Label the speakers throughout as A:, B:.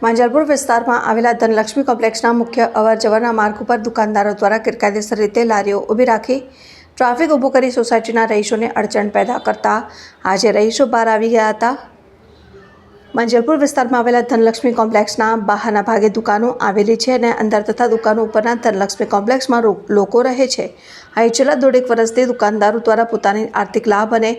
A: માંજલપુર વિસ્તારમાં આવેલા ધનલક્ષ્મી કોમ્પ્લેક્સના મુખ્ય અવરજવરના માર્ગ ઉપર દુકાનદારો દ્વારા ગેરકાયદેસર રીતે લારીઓ ઊભી રાખી ટ્રાફિક ઊભું કરી સોસાયટીના રહીશોને અડચણ પેદા કરતા આજે રહીશો બહાર આવી ગયા હતા। માંજલપુર વિસ્તારમાં આવેલા ધનલક્ષ્મી કોમ્પ્લેક્સના બહારના ભાગે દુકાનો આવેલી છે અને અંદર તથા દુકાનો ઉપરના ધનલક્ષ્મી કોમ્પ્લેક્સમાં લોકો રહે છે। અહીં છેલ્લા દોઢેક વર્ષથી દુકાનદારો દ્વારા પોતાની આર્થિક લાભ અને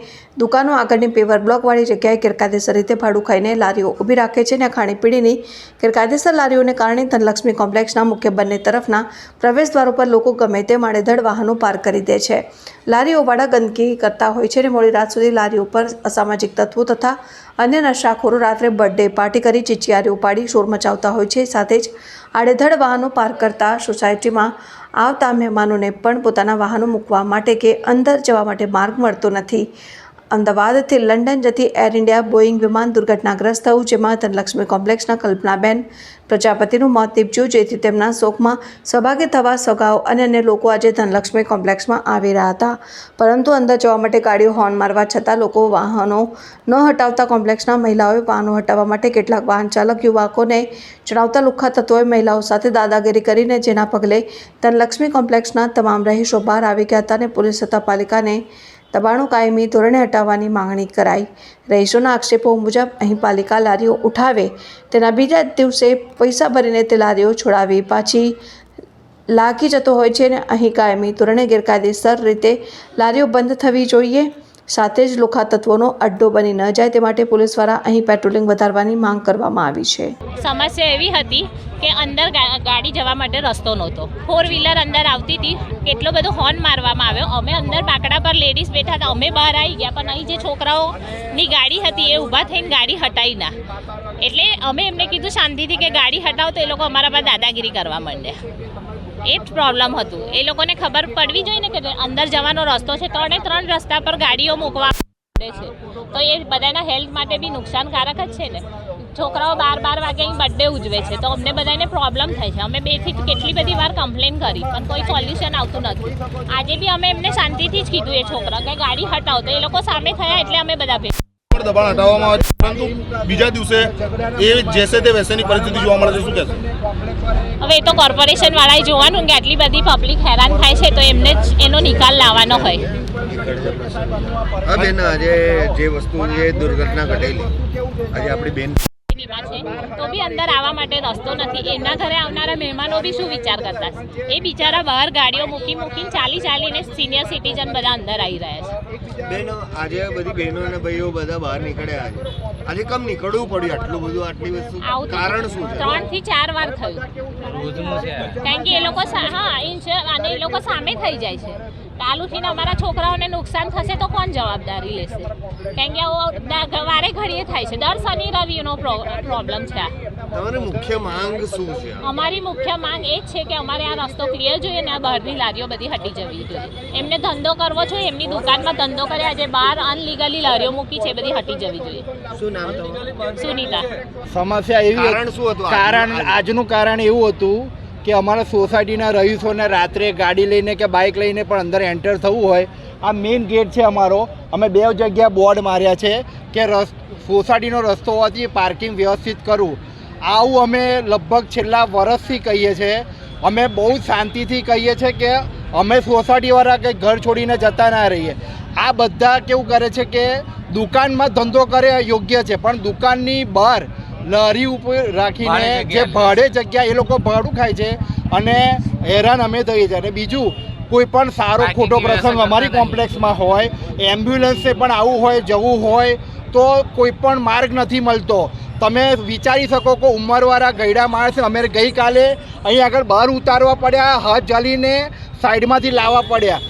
A: દુકાનો આગળની પેવર બ્લોકવાળી જગ્યાએ ગેરકાયદેસર રીતે ભાડું ખાઈને લારીઓ ઊભી રાખે છે અને ખાણીપીણીની ગેરકાયદેસર લારીઓને કારણે ધનલક્ષ્મી કોમ્પ્લેક્સના મુખ્ય બંને તરફના પ્રવેશદ્વારો પર લોકો ગમે તે આડેધડ વાહનો પાર્ક કરી દે છે। લારીઓવાળા ગંદકી કરતા હોય છે અને મોડી રાત સુધી લારીઓ પર અસામાજિક તત્વો તથા અન્ય નશાખોરો રાત્રે બર્થડે પાર્ટી કરી ચીચિયારીઓ પાડી શોર મચાવતા હોય છે। સાથે જ આડેધડ વાહનો પાર્ક કરતા સોસાયટીમાં આવતા મહેમાનોને પણ પોતાના વાહનો મૂકવા માટે કે અંદર જવા માટે માર્ગ મળતો નથી। અમદાવાદથી લંડન જતી એર ઇન્ડિયા બોઇંગ વિમાન દુર્ઘટનાગ્રસ્ત થયું, જેમાં ધનલક્ષ્મી કોમ્પ્લેક્સના કલ્પનાબેન પ્રજાપતિનું મોત નીપજ્યું, જેથી તેમના શોકમાં સહભાગી થવા સગાઓ અને અન્ય લોકો આજે ધનલક્ષ્મી કોમ્પ્લેક્સમાં આવી રહ્યા હતા, પરંતુ અંદર જવા માટે ગાડીઓ હોર્ન મારવા છતાં લોકો વાહનો ન હટાવતા કોમ્પ્લેક્સના મહિલાઓએ વાહનો હટાવવા માટે કેટલાક વાહન ચાલક યુવકોને જણાવતા લુખ્ખા તત્વોએ મહિલાઓ સાથે દાદાગીરી કરીને જેના પગલે ધનલક્ષ્મી કોમ્પ્લેક્સના તમામ રહીશો બહાર આવી ગયા હતા અને પોલીસ તથા પાલિકાને દબાણો કાયમી ધોરણે હટાવવાની માંગણી કરાઈ। રહીશોના આક્ષેપો મુજબ અહીં પાલિકા લારીઓ ઉઠાવે તેના બીજા દિવસે પૈસા ભરીને તે લારીઓ છોડાવી પાછી લાગી જતો હોય છે અને અહીં કાયમી ધોરણે ગેરકાયદેસર રીતે લારીઓ બંધ થવી જોઈએ। સાથે જ લુખ્ખા તત્વોનો અડ્ડો બની ન જાય તે માટે પોલીસ દ્વારા અહીં પેટ્રોલિંગ વધારવાની માંગ કરવામાં આવી છે।
B: સમસ્યા એવી હતી કે અંદર ગાડી જવા માટે રસ્તો નહોતો, 4 વ્હીલર અંદર આવતી હતી, કેટલો બધો હોર્ન મારવામાં આવ્યો। અમે અંદર બાકડા પર લેડીઝ બેઠા હતા, અમે બહાર આવી ગયા, પણ અહીં જે છોકરાઓની ગાડી હતી એ ઊભા થઈને ગાડી હટાવી ના, એટલે અમે એમને કીધું શાંતિથી કે ગાડી હટાવો, તો એ લોકો અમારા પર દાદાગીરી કરવા માંડ્યા। એ જ પ્રોબ્લેમ હતું, એ લોકોને ખબર પડવી જોઈએ ને કે અંદર જવાનો રસ્તો છે, 3 રસ્તા પર ગાડીઓ મૂકવા પડે છે, તો એ બધાના હેલ્થ માટે બી નુકસાનકારક જ છે ને। છોકરાઓ 12 વાગે અહીં બર્થડે ઉજવે છે, તો અમને બધાને પ્રોબ્લેમ થાય છે। અમે 2 થી કેટલી બધી વાર કમ્પ્લેન કરી, પણ કોઈ સોલ્યુશન આવતું નથી। આજે બી અમે એમને શાંતિથી જ કીધું એ છોકરા કે ગાડી હટાવો, તો એ લોકો સામે થયા એટલે અમે બધા
C: દબાણ હટાવવામાં આવે છે, પરંતુ બીજા દિવસે એ જેસે તે વૈસેની પરિસ્થિતિ જોવા મળે છે। શું કહેશો?
B: હવે એ તો કોર્પોરેશન વાળાએ જોવાનું કે આટલી બધી પબ્લિક હેરાન થાય છે, તો એમને જ એનો નિકાલ લાવવાનો હોય।
D: હા બેન, આજે જે વસ્તુ જે દુર્ઘટના ઘટેલી, આજે આપણી બેન
B: તો બી અંદર આવવા માટે રસ્તો નથી। એમના ઘરે આવનારા મહેમાનો બી શું વિચાર કરતા છે? એ બિચારા બહાર ગાડીઓ મૂકીને ચાલીને સિનિયર સિટીઝન બધા અંદર આવી રહ્યા છે।
D: બેન, આજે બધી બહેનો અને ભાઈઓ બધા બહાર નીકળ્યા છે, આજે કેમ નીકળવું પડ્યું આટલું બધું, આટલી વસ્તુ કારણ શું છે? 3
B: થી 4 વાર થયું, કારણ કે એ લોકો અને એ લોકો સામે થઈ જાય છે। ચાલુથી અમારા છોકરાઓને નુકસાન થશે તો કોણ જવાબદારી લેશે? કારણ કે વારે ઘડીએ થાય છે, દર શનિ રવિનો પ્રોબ્લેમ છે।
D: તમારી મુખ્ય માંગ શું છે?
B: અમારી મુખ્ય માંગ એ જ છે કે અમારે આ રસ્તો ક્લિયર જોઈએ અને આ બહારની લારીઓ બધી હટી જવી જોઈએ। એમને ધંધો કરવો જોઈએ, એમની દુકાનમાં ધંધો કરે, આજે બહાર અનલીગલી લારીઓ મૂકી છે, બધી હટી જવી જોઈએ।
D: શું નામ તમારું?
B: સુનીતા।
D: સમસ્યા એવી, કારણ શું હતું?
E: આજનું કારણ એવું હતું કે અમારા સોસાયટીના રહીશોને રાત્રે ગાડી લઈને કે બાઇક લઈને પણ અંદર એન્ટર થવું હોય, આ મેઇન ગેટ છે અમારો, અમે 2 જગ્યા બોર્ડ માર્યા છે કે સોસાયટીનો રસ્તો હોવાથી પાર્કિંગ વ્યવસ્થિત કરવું। આવું અમે લગભગ છેલ્લા વર્ષથી કહીએ છીએ, અમે બહુ શાંતિથી કહીએ છીએ કે અમે સોસાયટીવાળા કંઈ ઘર છોડીને જતા ના રહીએ। આ બધા કેવું કરે છે કે દુકાનમાં ધંધો કરે યોગ્ય છે, પણ દુકાનની બહાર લારી ઉપર રાખીને જે ભાડે જગ્યા એ લોકો ભાડું ખાય છે અને હેરાન અમે થઈએ છીએ। અને બીજું, કોઈ પણ સારો ખોટો પ્રસંગ અમારી કોમ્પ્લેક્સમાં હોય, એમ્બ્યુલન્સે પણ આવવું હોય, જવું હોય, તો કોઈ પણ માર્ગ નથી મળતો। તમે વિચારી શકો કે ઉંમરવાળા ગયડા માણસ, અમે ગઈકાલે અહીં આગળ બહાર ઉતારવા પડ્યા, હાથ ચાલીને સાઈડમાંથી લાવવા પડ્યા।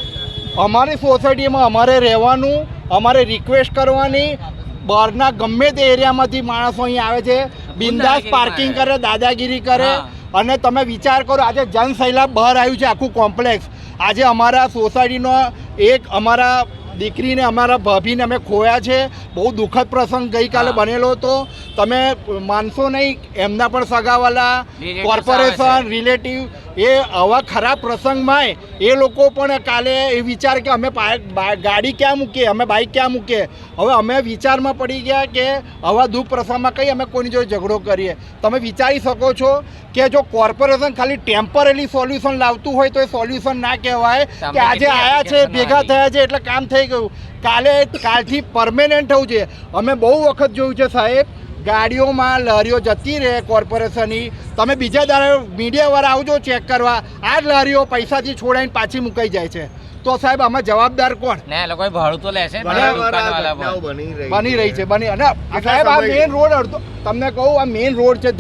E: અમારી સોસાયટીમાં અમારે રહેવાનું, અમારે રિક્વેસ્ટ કરવાની, બહારના ગમે તે એરિયામાંથી માણસો અહીં આવે છે, બિંદાસ પાર્કિંગ કરે, દાદાગીરી કરે। અને તમે વિચાર કરો, આજે જનસૈલાબ બહાર આવ્યું છે આખું કોમ્પ્લેક્સ। આજે અમારા સોસાયટીનો એક અમારા દીકરીને, અમારા ભાભીને અમે ખોયા છે। બહુ દુઃખદ પ્રસંગ ગઈકાલે બનેલો હતો, તમે માનશો નહીં। એમના પણ સગાવાલા, કોર્પોરેશન, રિલેટિવ એ આવા ખરાબ પ્રસંગમાંય એ લોકો પણ કાલે એ વિચાર કે અમે ગાડી ક્યાં મૂકીએ, અમે બાઇક ક્યાં મૂકીએ. હવે અમે વિચારમાં પડી ગયા કે આવા દુઃખ પ્રસંગમાં કઈ અમે કોઈની જોડે ઝઘડો કરીએ. તમે વિચારી શકો છો કે જો કોર્પોરેશન ખાલી ટેમ્પરરી સોલ્યુશન લાવતું હોય તો એ સોલ્યુશન ના કહેવાય કે આજે આવ્યા છે, ભેગા થયા છે એટલે કામ થઈ ગયું. કાલથી પરમેનન્ટ થવું છે. અમે બહુ વખત જોયું છે સાહેબ, ગાડીઓમાં લારીઓ જતી રહે કોર્પોરેશનની, તમે બીજા દાડે મીડિયાવાળા આવજો ચેક કરવા, આ જ લારીઓ પૈસાથી છોડાઈને પાછી મુકાઈ જાય છે. તો સાહેબ આમાં જવાબદાર કોણ?
F: ને લોકો ભાડું તો લેશે જ ને, દુકાનવાળા પણ.
E: બની રહી છે અને સાહેબ આ મેઇન રોડ અડધો તમને કહું, આ મેઇન રોડ છે,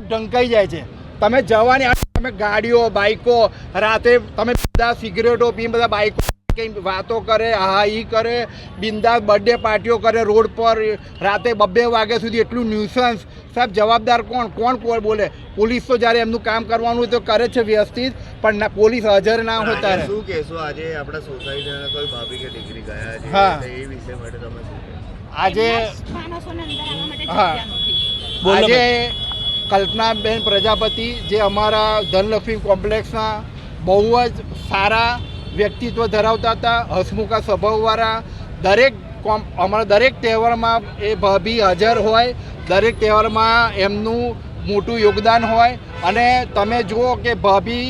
E: ઢંકાઈ જાય છે. તમે જવાની તમે ગાડીઓ બાઇકો રાતે તમે બધા સિગરેટો પી બધા બાઇકો વાતો કરે, હા ઈ કરે, બિંદાસ બર્થડે પાર્ટીઓ કરે રોડ પર રાતે 2 વાગ્યા સુધી. એટલું ન્યુસન્સ. સાહેબ જવાબદાર કોણ બોલે? પોલીસ તો જ્યારે એમનું કામ કરવાનું હોય તો કરે છે વ્યવસ્થિત, પણ ના પોલીસ હાજર ના હોય ત્યારે.
D: શું કહેશો આજે આપણા સોસાયટીના કોઈ ભાભી કે દીકરી ગયા છે,
E: હા,
D: એ વિષય માટે તમે શું કહેશો?
E: આજે હા, આજે કલ્પનાબેન પ્રજાપતિ જે અમારા ધનલક્ષ્મી કોમ્પ્લેક્સના બહુ જ સારા વ્યક્તિત્વ ધરાવતા હતા, હસમુખા સ્વભાવવાળા. અમારા દરેક તહેવારમાં એ ભાભી હાજર હોય, દરેક તહેવારમાં એમનું મોટું યોગદાન હોય. અને તમે જુઓ કે ભાભી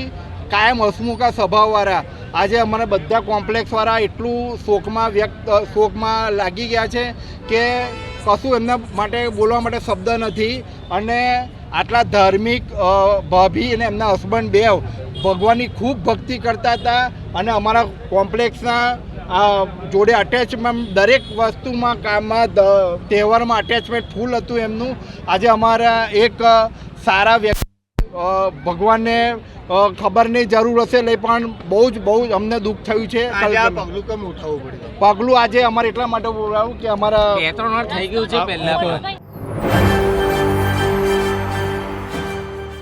E: કાયમ હસમુખા સ્વભાવવાળા. આજે અમારા બધા કોમ્પ્લેક્સવાળા એટલું શોકમાં લાગી ગયા છે કે કશું એમના માટે બોલવા માટે શબ્દ નથી. અને આટલા ધાર્મિક ભાભી અને એમના હસબન્ડ બેવ ભગવાનની ખૂબ ભક્તિ કરતા હતા અને અમારા કોમ્પ્લેક્સના જોડે અટેચમેન્ટ દરેક વસ્તુમાં, કામમાં, તહેવારમાં અટેચમેન્ટ ફૂલ હતું એમનું. આજે અમારા એક સારા વ્યક્તિ ભગવાનને ખબરની જરૂર હશે લઈ પણ બહુ જ અમને દુઃખ થયું છે.
D: પગલું કેમ ઉઠાવવું પડ્યું?
E: પગલું આજે અમારે એટલા માટે બોલાવું કે અમારા
F: 2-3 વાર થઈ ગયું છે પહેલા.